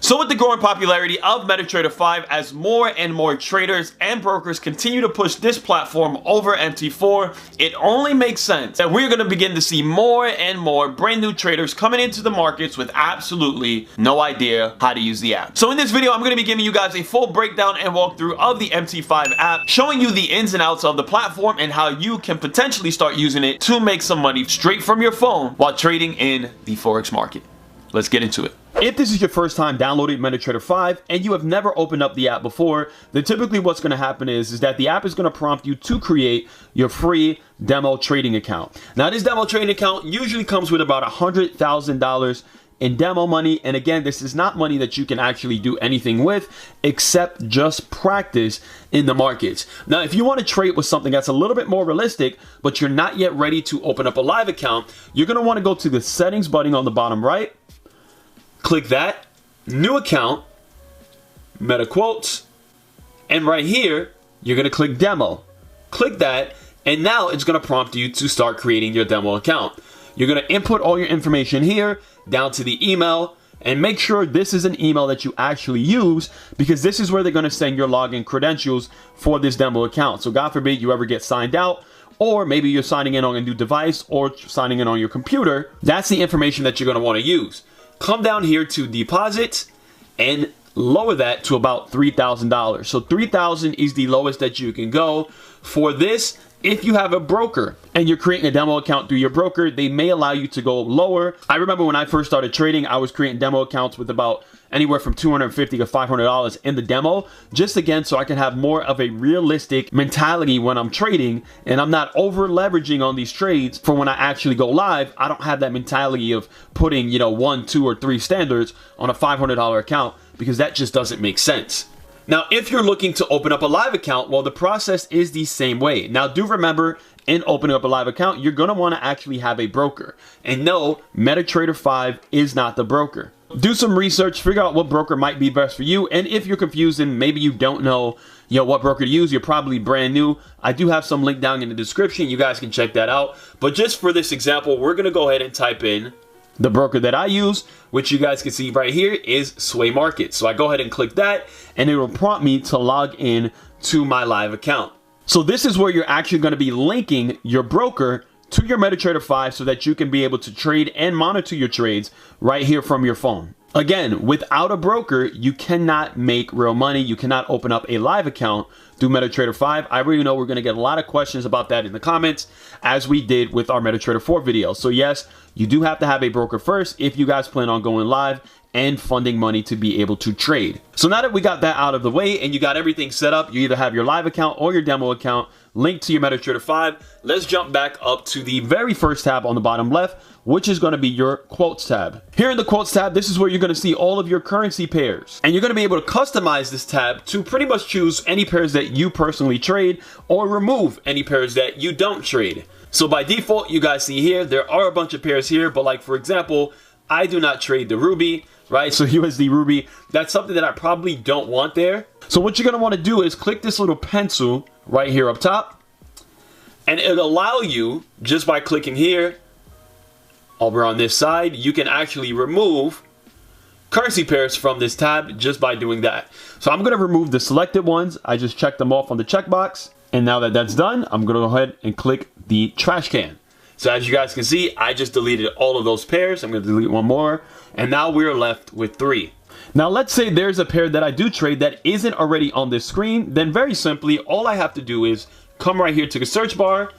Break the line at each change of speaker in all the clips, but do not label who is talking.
So with the growing popularity of MetaTrader 5, as more and more traders and brokers continue to push this platform over MT4, it only makes sense that we're going to begin to see more and more brand new traders coming into the markets with absolutely no idea how to use the app. So in this video, I'm going to be giving you guys a full breakdown and walkthrough of the MT5 app, showing you the ins and outs of the platform and how you can potentially start using it to make some money straight from your phone while trading in the Forex market. Let's get into it. If this is your first time downloading MetaTrader 5 and you have never opened up the app before, then typically what's going to happen is that the app is going to prompt you to create your free demo trading account. Now, this demo trading account usually comes with about $100,000 in demo money, and again, this is not money that you can actually do anything with except just practice in the markets. Now, if you want to trade with something that's a little bit more realistic, but you're not yet ready to open up a live account, you're going to want to go to the settings button on the bottom right. Click that, new account, meta quotes, and right here, you're going to click demo. Click that, and now it's going to prompt you to start creating your demo account. You're going to input all your information here down to the email, and make sure this is an email that you actually use, because this is where they're going to send your login credentials for this demo account. So God forbid you ever get signed out, or maybe you're signing in on a new device or signing in on your computer. That's the information that you're going to want to use. Come down here to deposits and lower that to about $3,000. So $3,000 is the lowest that you can go. For this, if you have a broker and you're creating a demo account through your broker, they may allow you to go lower. I remember when I first started trading, I was creating demo accounts with about anywhere from $250 to $500 in the demo, just again so I can have more of a realistic mentality when I'm trading and I'm not over leveraging on these trades for when I actually go live. I don't have that mentality of putting, 1, 2, or 3 standards on a $500 account, because that just doesn't make sense. Now, if you're looking to open up a live account, well, the process is the same way. Now, do remember, in opening up a live account, you're going to want to actually have a broker. And no, MetaTrader 5 is not the broker. Do some research, figure out what broker might be best for you. And if you're confused and maybe you don't know, what broker to use, you're probably brand new, I do have some link down in the description. You guys can check that out. But just for this example, we're going to go ahead and type in the broker that I use, which you guys can see right here is Sway Market. So I go ahead and click that, and it will prompt me to log in to my live account. So this is where you're actually going to be linking your broker to your MetaTrader 5 so that you can be able to trade and monitor your trades right here from your phone. Again, without a broker, you cannot make real money. You cannot open up a live account through MetaTrader 5. I already know we're going to get a lot of questions about that in the comments, as we did with our MetaTrader 4 video. So yes, you do have to have a broker first if you guys plan on going live and funding money to be able to trade. So now that we got that out of the way and you got everything set up, you either have your live account or your demo account linked to your MetaTrader 5, let's jump back up to the very first tab on the bottom left, which is going to be your quotes tab. Here in the quotes tab, this is where you're going to see all of your currency pairs. And you're going to be able to customize this tab to pretty much choose any pairs that you personally trade or remove any pairs that you don't trade. So by default, you guys see here, there are a bunch of pairs here, but like for example, I do not trade the Ruby, right? So USD Ruby, that's something that I probably don't want there. So what you're going to want to do is click this little pencil right here up top, and it'll allow you, just by clicking here over on this side, you can actually remove currency pairs from this tab just by doing that. So I'm going to remove the selected ones. I just checked them off on the checkbox. And now that that's done, I'm going to go ahead and click the trash can. So as you guys can see, I just deleted all of those pairs. I'm going to delete one more. And now we're left with 3. Now let's say there's a pair that I do trade that isn't already on this screen. Then very simply, all I have to do is come right here to the search bar.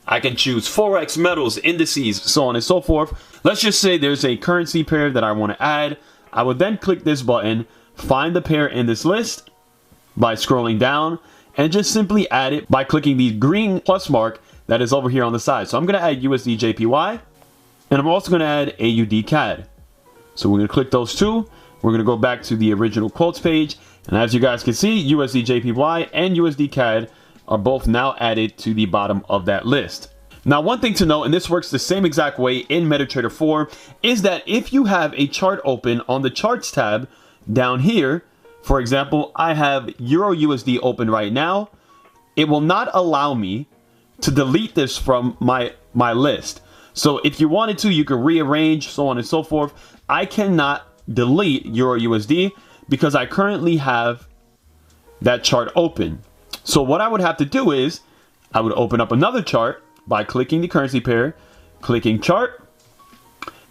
I can choose Forex, metals, indices, so on and so forth. Let's just say there's a currency pair that I want to add. I would then click this button, find the pair in this list by scrolling down, and just simply add it by clicking the green plus mark that is over here on the side. So I'm going to add USD JPY, and I'm also going to add AUD CAD. So we're going to click those two. We're going to go back to the original quotes page, and as you guys can see, USD JPY and USD CAD are both now added to the bottom of that list. Now, one thing to note, and this works the same exact way in MetaTrader 4, is that if you have a chart open on the charts tab down here, for example, I have Euro USD open right now, it will not allow me to delete this from my list. So if you wanted to, you can rearrange, so on and so forth. I cannot delete Euro USD because I currently have that chart open. So what I would have to do is I would open up another chart by clicking the currency pair, clicking chart.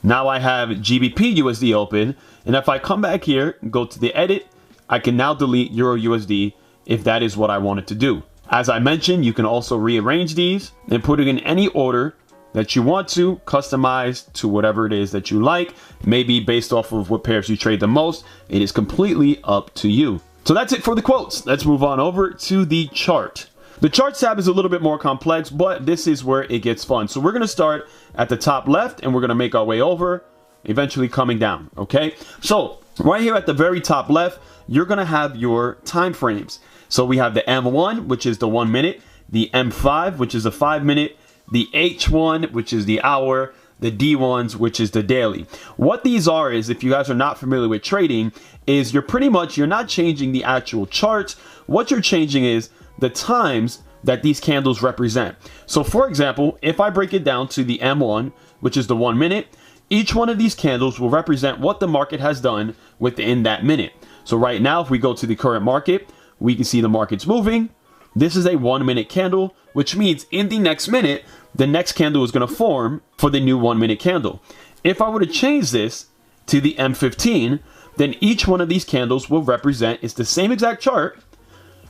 Now I have GBP USD open, and if I come back here and go to the edit, I can now delete Euro USD if that is what I wanted to do. As I mentioned, you can also rearrange these and put it in any order that you want to, customize to whatever it is that you like, maybe based off of what pairs you trade the most. It is completely up to you. So that's it for the quotes. Let's move on over to the chart. The chart tab is a little bit more complex, but this is where it gets fun. So we're going to start at the top left and we're going to make our way over, eventually coming down. Okay, so right here at the very top left, you're going to have your time frames. So we have the M1, which is the 1 minute, the M5, which is the 5 minute, the H1, which is the hour, the D1s, which is the daily. What these are is, if you guys are not familiar with trading, is you're not changing the actual charts. What you're changing is the times that these candles represent. So for example, if I break it down to the M1, which is the 1 minute, each one of these candles will represent what the market has done within that minute. So right now, if we go to the current market, we can see the market's moving. This is a 1 minute candle, which means in the next minute, the next candle is going to form for the new 1 minute candle. If I were to change this to the M15, then each one of these candles will represent, it's the same exact chart,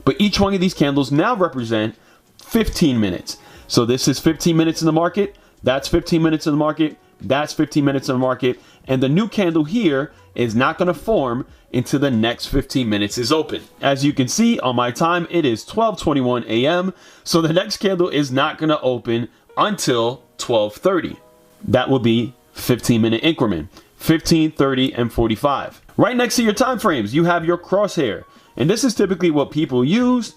but each one of these candles now represent 15 minutes. So this is 15 minutes in the market, that's 15 minutes in the market, that's 15 minutes in the market, and the new candle here is not going to form until the next 15 minutes is open. As you can see on my time, it is 12:21 a.m. So the next candle is not going to open until 12:30. That will be 15-minute increment, 15, 30, and 45. Right next to your time frames, you have your crosshair. And this is typically what people use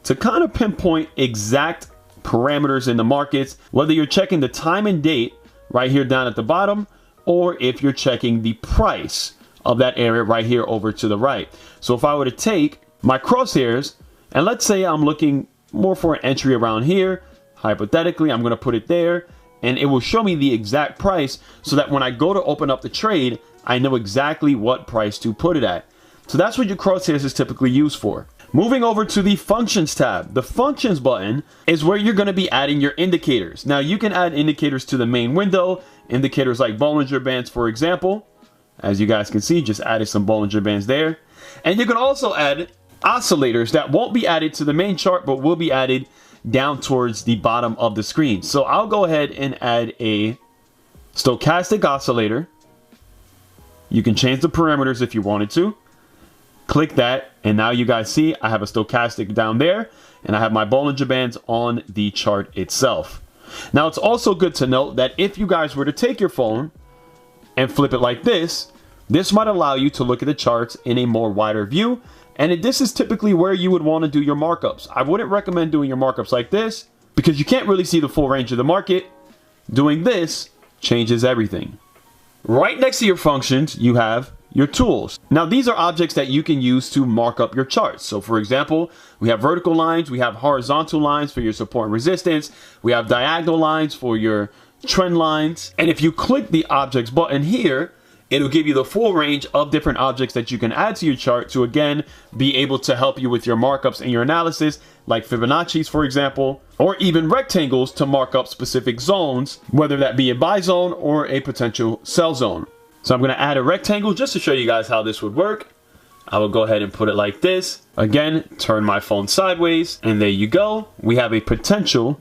to kind of pinpoint exact parameters in the markets, whether you're checking the time and date right here down at the bottom, or if you're checking the price of that area right here over to the right. So if I were to take my crosshairs, and let's say I'm looking more for an entry around here, hypothetically, I'm going to put it there, and it will show me the exact price so that when I go to open up the trade, I know exactly what price to put it at. So that's what your crosshairs is typically used for. Moving over to the functions tab. The functions button is where you're going to be adding your indicators. Now you can add indicators to the main window, indicators like Bollinger Bands, for example. As you guys can see, just added some Bollinger Bands there. And you can also add oscillators that won't be added to the main chart, but will be added down towards the bottom of the screen. So I'll go ahead and add a stochastic oscillator. You can change the parameters if you wanted to. Click that, and now you guys see I have a stochastic down there, and I have my Bollinger Bands on the chart itself. Now it's also good to note that if you guys were to take your phone and flip it like this, this might allow you to look at the charts in a more wider view, and this is typically where you would want to do your markups. I wouldn't recommend doing your markups like this because you can't really see the full range of the market. Doing this changes everything. Right next to your functions, you have your tools. Now these are objects that you can use to mark up your charts. So for example, we have vertical lines, we have horizontal lines for your support and resistance, we have diagonal lines for your trend lines. And if you click the objects button here, it'll give you the full range of different objects that you can add to your chart to again be able to help you with your markups and your analysis, like Fibonacci's, for example, or even rectangles to mark up specific zones, whether that be a buy zone or a potential sell zone. So I'm going to add a rectangle just to show you guys how this would work. I will go ahead and put it like this. Again, turn my phone sideways, and there you go. We have a potential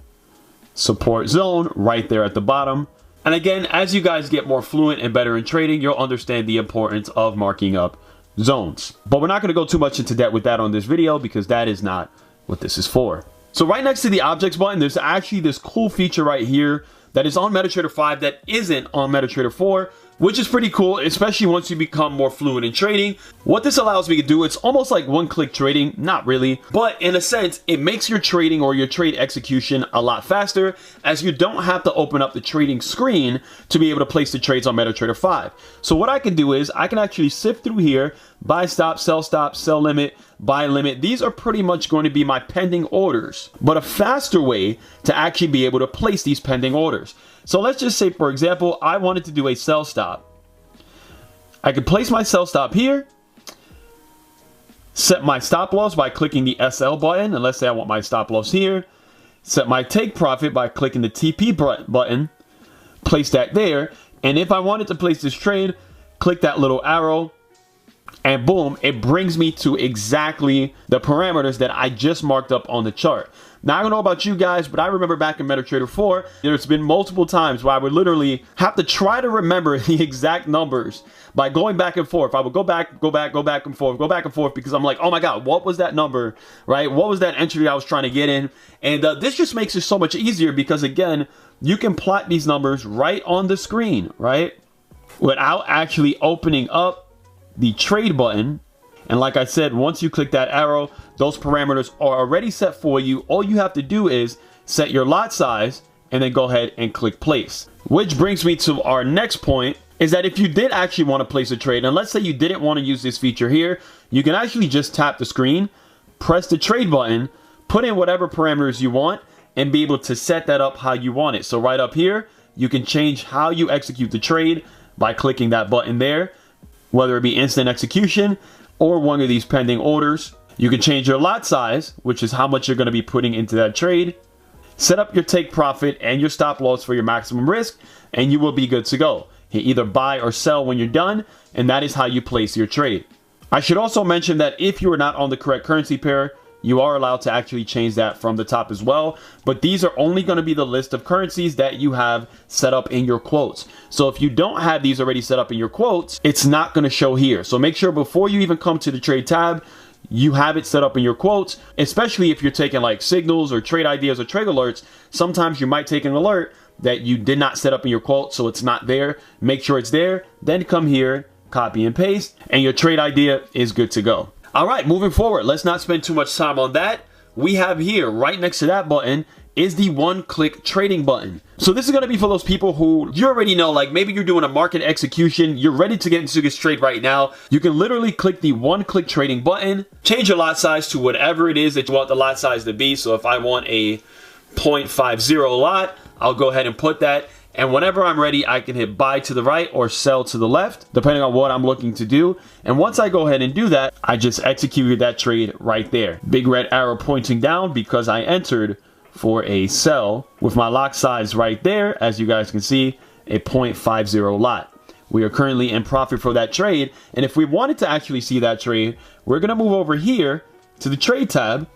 support zone right there at the bottom. And again, as you guys get more fluent and better in trading, you'll understand the importance of marking up zones. But we're not going to go too much into depth with that on this video because that is not what this is for. So right next to the objects button, there's actually this cool feature right here that is on MetaTrader 5 that isn't on MetaTrader 4, which is pretty cool, especially once you become more fluent in trading. What this allows me to do, it's almost like one-click trading, not really, but in a sense, it makes your trading or your trade execution a lot faster, as you don't have to open up the trading screen to be able to place the trades on MetaTrader 5. So what I can do is, I can actually sift through here, buy stop, sell limit, buy limit. These are pretty much going to be my pending orders, but a faster way to actually be able to place these pending orders. So let's just say, for example, I wanted to do a sell stop. I can place my sell stop here, set my stop loss by clicking the SL button, and let's say I want my stop loss here, set my take profit by clicking the TP button, place that there, and if I wanted to place this trade, click that little arrow, and boom, it brings me to exactly the parameters that I just marked up on the chart. Now, I don't know about you guys, but I remember back in MetaTrader 4, there's been multiple times where I would literally have to try to remember the exact numbers by going back and forth. I would go back and forth because I'm like, oh my God, what was that number, right? What was that entry I was trying to get in? And this just makes it so much easier because, again, you can plot these numbers right on the screen, right? Without actually opening up the trade button. And like I said, once you click that arrow, those parameters are already set for you. All you have to do is set your lot size and then go ahead and click place. Which brings me to our next point, is that if you did actually want to place a trade, and let's say you didn't want to use this feature here, you can actually just tap the screen, press the trade button, put in whatever parameters you want, and be able to set that up how you want it. So right up here, you can change how you execute the trade by clicking that button there, whether it be instant execution or one of these pending orders. You can change your lot size, which is how much you're going to be putting into that trade. Set up your take profit and your stop loss for your maximum risk, and you will be good to go. Hit either buy or sell when you're done, and that is how you place your trade. I should also mention that if you are not on the correct currency pair, you are allowed to actually change that from the top as well. But these are only going to be the list of currencies that you have set up in your quotes. So if you don't have these already set up in your quotes, it's not going to show here. So make sure before you even come to the trade tab, you have it set up in your quotes, especially if you're taking like signals or trade ideas or trade alerts. Sometimes you might take an alert that you did not set up in your quote, so it's not there. Make sure it's there, then come here, copy and paste, and your trade idea is good to go. All right, moving forward, let's not spend too much time on that. We have here, right next to that button, is the one-click trading button. So this is going to be for those people who you already know, like maybe you're doing a market execution, you're ready to get into this trade right now. You can literally click the one-click trading button, change your lot size to whatever it is that you want the lot size to be. So if I want a 0.50 lot, I'll go ahead and put that. And whenever I'm ready, I can hit buy to the right or sell to the left, depending on what I'm looking to do. And once I go ahead and do that, I just executed that trade right there. Big red arrow pointing down because I entered for a sell with my lot size right there. As you guys can see, a 0.50 lot. We are currently in profit for that trade. And if we wanted to actually see that trade, we're going to move over here to the trade tab.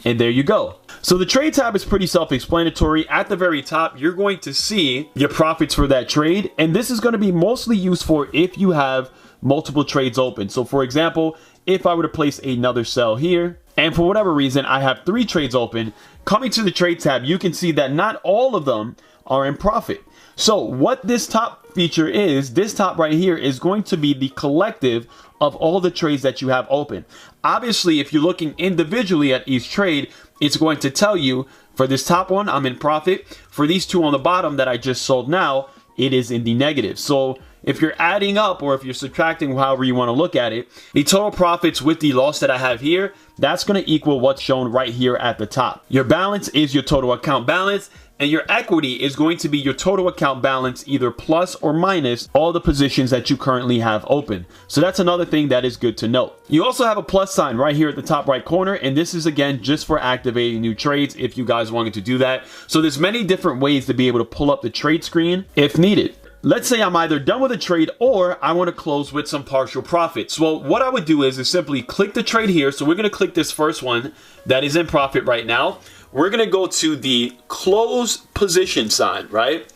And there you go. So the trade tab is pretty self-explanatory. At the very top, you're going to see your profits for that trade. And this is going to be mostly used for if you have multiple trades open. So for example, if I were to place another sell here, and for whatever reason, I have 3 trades open, coming to the trade tab, you can see that not all of them are in profit. So what this top feature is, this top right here is going to be the collective of all the trades that you have open. Obviously, if you're looking individually at each trade, it's going to tell you for this top one, I'm in profit. For these 2 on the bottom that I just sold now, it is in the negative. So if you're adding up or if you're subtracting, however you want to look at it, the total profits with the loss that I have here, that's going to equal what's shown right here at the top. Your balance is your total account balance, and your equity is going to be your total account balance, either plus or minus all the positions that you currently have open. So that's another thing that is good to note. You also have a plus sign right here at the top right corner, and this is again just for activating new trades if you guys wanted to do that. So there's many different ways to be able to pull up the trade screen if needed. Let's say I'm either done with a trade or I want to close with some partial profits. Well, what I would do is simply click the trade here. So we're going to click this first one that is in profit right now. We're going to go to the close position sign, right?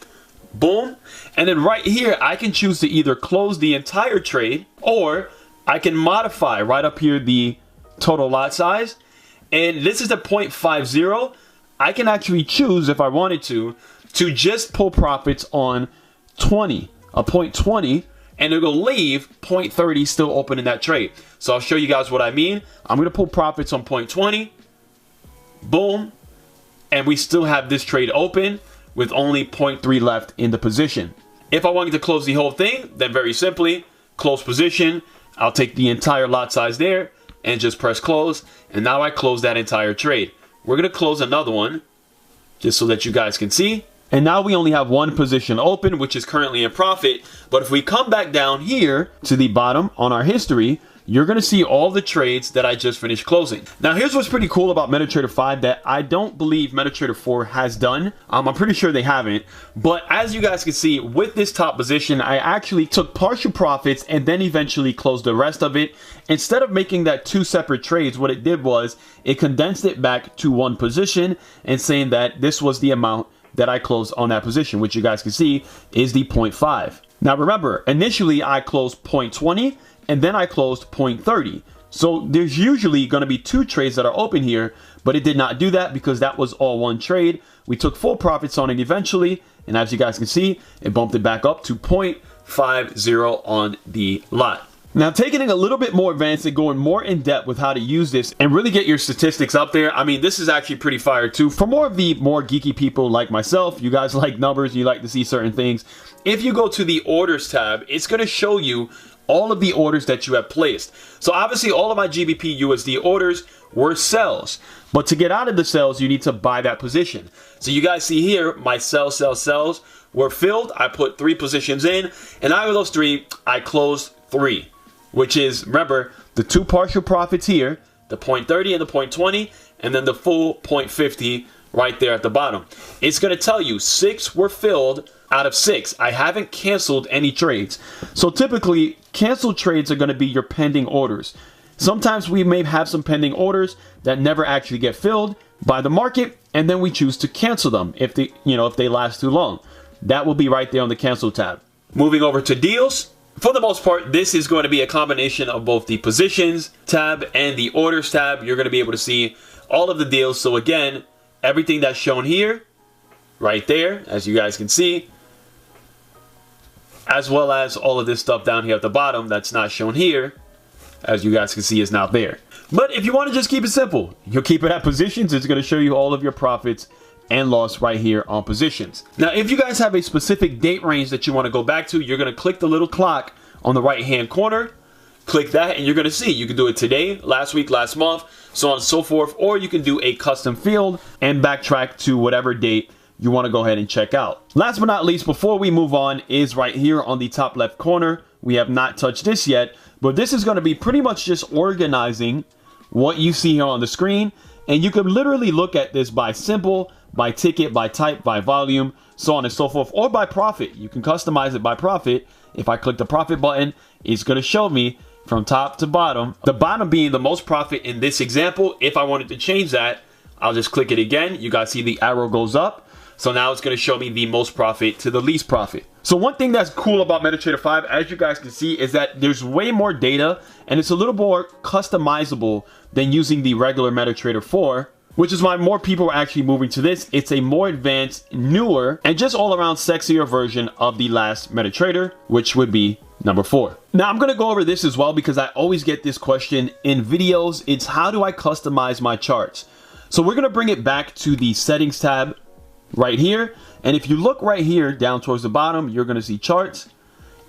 Boom. And then right here, I can choose to either close the entire trade or I can modify right up here the total lot size. And this is the 0.50. I can actually choose, if I wanted to just pull profits on 20, a 0.20, and it'll leave 0.30 still open in that trade. So I'll show you guys what I mean. I'm going to pull profits on 0.20. Boom. And we still have this trade open with only 0.3 left in the position. If I wanted to close the whole thing, then very simply, close position. I'll take the entire lot size there and just press close. And now I close that entire trade. We're going to close another one just so that you guys can see. And now we only have one position open, which is currently in profit. But if we come back down here to the bottom on our history, you're going to see all the trades that I just finished closing. Now, here's what's pretty cool about MetaTrader 5 that I don't believe MetaTrader 4 has done. I'm pretty sure they haven't. But as you guys can see, with this top position, I actually took partial profits and then eventually closed the rest of it. Instead of making that two separate trades, what it did was it condensed it back to one position and saying that this was the amount that I closed on that position, which you guys can see is the 0.5. Now, remember, initially I closed 0.20. and then I closed 0.30. So there's usually going to be two trades that are open here, but it did not do that because that was all one trade. We took full profits on it eventually, and as you guys can see, it bumped it back up to 0.50 on the lot. Now, taking it a little bit more advanced and going more in depth with how to use this and really get your statistics up there. I mean, this is actually pretty fire too. For more of the more geeky people like myself, you guys like numbers, you like to see certain things. If you go to the orders tab, it's going to show you all of the orders that you have placed. So obviously all of my GBP USD orders were sells, but to get out of the sells, you need to buy that position. So you guys see here, my sells were filled. I put 3 positions in, and out of those 3, I closed 3, which is, remember, the 2 partial profits here, the 0.30 and the 0.20, and then the full 0.50 right there at the bottom. It's going to tell you 6 were filled out of 6. I haven't canceled any trades. So typically, canceled trades are going to be your pending orders. Sometimes we may have some pending orders that never actually get filled by the market, and then we choose to cancel them if they, if they last too long. That will be right there on the cancel tab. Moving over to deals. For the most part, this is going to be a combination of both the positions tab and the orders tab. You're going to be able to see all of the deals. So again, everything that's shown here, right there, as you guys can see, as well as all of this stuff down here at the bottom that's not shown here, as you guys can see, is now there. But if you want to just keep it simple, you'll keep it at positions. It's going to show you all of your profits and loss right here on positions. Now, if you guys have a specific date range that you want to go back to, you're going to click the little clock on the right hand corner. Click that and you're going to see you can do it today, last week, last month, so on and so forth, or you can do a custom field and backtrack to whatever date you want to go ahead and check out. Last but not least, before we move on, is right here on the top left corner. We have not touched this yet, but this is going to be pretty much just organizing what you see here on the screen. And you can literally look at this by symbol, by ticket, by type, by volume, so on and so forth, or by profit. You can customize it by profit. If I click the profit button, it's going to show me from top to bottom, the bottom being the most profit in this example. If I wanted to change that, I'll just click it again. You guys see the arrow goes up. So now it's going to show me the most profit to the least profit. So one thing that's cool about MetaTrader 5, as you guys can see, is that there's way more data and it's a little more customizable than using the regular MetaTrader 4, which is why more people are actually moving to this. It's a more advanced, newer, and just all around sexier version of the last MetaTrader, which would be number 4. Now I'm going to go over this as well because I always get this question in videos. It's how do I customize my charts? So we're going to bring it back to the settings tab right here, and if you look right here down towards the bottom, you're going to see charts,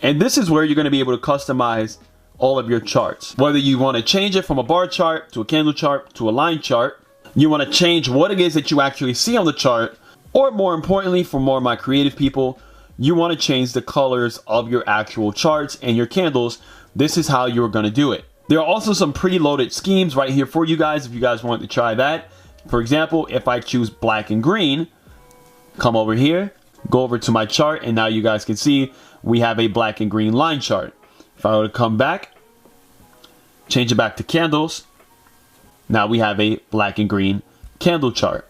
and this is where you're going to be able to customize all of your charts. Whether you want to change it from a bar chart to a candle chart to a line chart, you want to change what it is that you actually see on the chart, or more importantly, for more of my creative people, you want to change the colors of your actual charts and your candles. This is how you're going to do it. There are also some pre-loaded schemes right here for you guys if you guys want to try that. For example, if I choose black and green, come over here, go over to my chart, and now you guys can see we have a black and green line chart. If I were to come back, change it back to candles, now we have a black and green candle chart.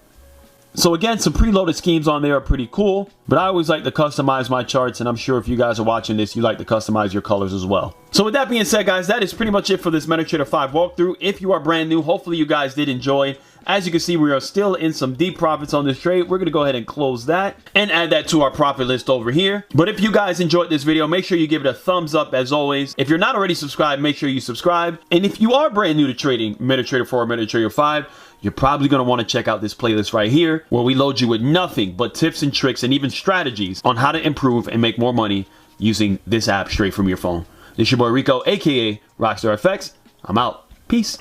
So again, some preloaded schemes on there are pretty cool, but I always like to customize my charts, and I'm sure if you guys are watching this, you like to customize your colors as well. So with that being said, guys, that is pretty much it for this MetaTrader 5 walkthrough. If you are brand new, hopefully you guys did enjoy. As you can see, we are still in some deep profits on this trade. We're going to go ahead and close that and add that to our profit list over here. But if you guys enjoyed this video, make sure you give it a thumbs up as always. If you're not already subscribed, make sure you subscribe. And if you are brand new to trading MetaTrader 4 or MetaTrader 5, you're probably going to want to check out this playlist right here, where we load you with nothing but tips and tricks and even strategies on how to improve and make more money using this app straight from your phone. This is your boy Rico, aka Rockstar FX. I'm out. Peace.